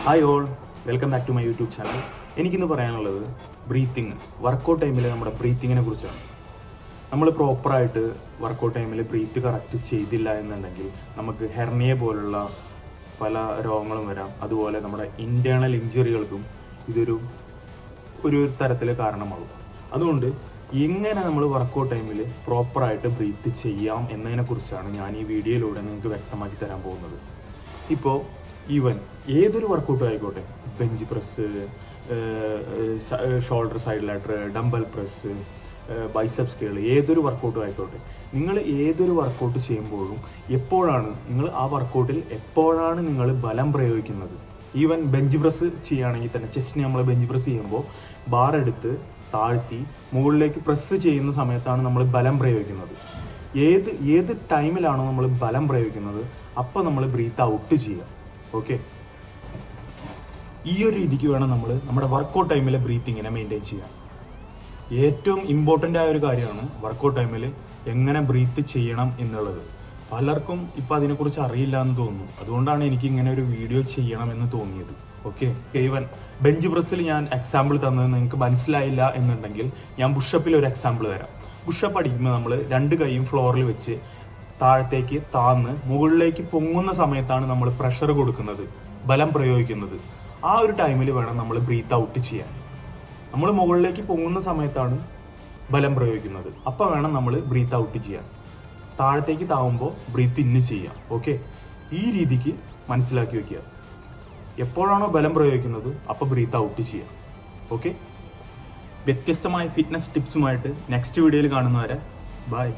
Hi all, welcome back to my YouTube channel. എനിക്കിന്ന് പറയാനുള്ളത് breathing, workout ടൈമിൽ നമ്മുടെ ബ്രീത്തിങ്ങിനെ കുറിച്ചാണ്. നമ്മൾ പ്രോപ്പറായിട്ട് വർക്കൗട്ട് ടൈമിൽ ബ്രീത്ത് കറക്റ്റ് ചെയ്തില്ല എന്നുണ്ടെങ്കിൽ നമുക്ക് ഹെർണിയ പോലുള്ള പല രോഗങ്ങളും വരാം. അതുപോലെ നമ്മുടെ ഇൻറ്റേർണൽ ഇഞ്ചുറികൾക്കും ഒരു തരത്തിൽ കാരണമാകും. അതുകൊണ്ട് എങ്ങനെ നമ്മൾ വർക്കൗട്ട് ടൈമിൽ പ്രോപ്പറായിട്ട് ബ്രീത്ത് ചെയ്യാം എന്നതിനെക്കുറിച്ചാണ് ഞാൻ ഈ വീഡിയോയിലൂടെ നിങ്ങൾക്ക് വ്യക്തമാക്കി തരാൻ പോകുന്നത്. ഇപ്പോൾ ഏതൊരു വർക്കൗട്ടും ആയിക്കോട്ടെ, bench press, shoulder side lateral, dumbbell press, biceps curl, ഏതൊരു വർക്കൗട്ടും ആയിക്കോട്ടെ, നിങ്ങൾ ഏതൊരു വർക്കൗട്ട് ചെയ്യുമ്പോഴും എപ്പോഴാണ് നിങ്ങൾ ബലം പ്രയോഗിക്കുന്നത്? ഈവൻ ബെഞ്ച് പ്രസ് ചെയ്യുകയാണെങ്കിൽ തന്നെ, ചെസ്റ്റിന് നമ്മൾ ബെഞ്ച് പ്രസ് ചെയ്യുമ്പോൾ ബാർ എടുത്ത് താഴ്ത്തി മുകളിലേക്ക് പ്രസ് ചെയ്യുന്ന സമയത്താണ് നമ്മൾ ബലം പ്രയോഗിക്കുന്നത്. ഏത് ടൈമിലാണോ നമ്മൾ ബലം പ്രയോഗിക്കുന്നത് അപ്പോൾ നമ്മൾ ബ്രീത്ത് ഔട്ട് ചെയ്യുക. ഓക്കെ, ഈ ഒരു രീതിക്ക് വേണം നമ്മൾ നമ്മുടെ വർക്കൗട്ട് ടൈമിലെ ബ്രീത്തിങ്ങിനെ മെയിൻറ്റെയിൻ ചെയ്യാൻ. ഏറ്റവും ഇമ്പോർട്ടൻ്റ് ആയ ഒരു കാര്യമാണ് വർക്കൗട്ട് ടൈമിൽ എങ്ങനെ ബ്രീത്ത് ചെയ്യണം എന്നുള്ളത്. പലർക്കും ഇപ്പം അതിനെക്കുറിച്ച് അറിയില്ല എന്ന് തോന്നുന്നു. അതുകൊണ്ടാണ് എനിക്ക് ഇങ്ങനെ ഒരു വീഡിയോ ചെയ്യണമെന്ന് തോന്നിയത്. ഓക്കെ, ഈവൻ ബെഞ്ച് പ്രസ്സിൽ ഞാൻ എക്സാമ്പിൾ തന്നത് നിങ്ങൾക്ക് മനസ്സിലായില്ല എന്നുണ്ടെങ്കിൽ ഞാൻ പുഷപ്പിൽ ഒരു എക്സാമ്പിൾ തരാം. പുഷപ്പ് അടിക്കുമ്പോൾ നമ്മൾ രണ്ട് കൈയും ഫ്ലോറിൽ വെച്ച് താഴത്തേക്ക് താന്ന് മുകളിലേക്ക് പൊങ്ങുന്ന സമയത്താണ് നമ്മൾ പ്രഷർ കൊടുക്കുന്നത്, ബലം പ്രയോഗിക്കുന്നത്. ആ ഒരു ടൈമിൽ വേണം നമ്മൾ ബ്രീത്ത് ഔട്ട് ചെയ്യാൻ. നമ്മൾ മുകളിലേക്ക് പൊങ്ങുന്ന സമയത്താണ് ബലം പ്രയോഗിക്കുന്നത്, അപ്പോൾ വേണം നമ്മൾ ബ്രീത്ത് ഔട്ട് ചെയ്യാൻ. താഴത്തേക്ക് താവുമ്പോൾ ബ്രീത്ത് ഇന്ന് ചെയ്യാം. ഓക്കെ, ഈ രീതിക്ക് മനസ്സിലാക്കി വെക്കുക. എപ്പോഴാണോ ബലം പ്രയോഗിക്കുന്നത് അപ്പോൾ ബ്രീത്ത് ഔട്ട് ചെയ്യാം. ഓക്കെ, വ്യത്യസ്തമായ ഫിറ്റ്നസ് ടിപ്സുമായിട്ട് നെക്സ്റ്റ് വീഡിയോയിൽ കാണുന്നവരെ ബൈ.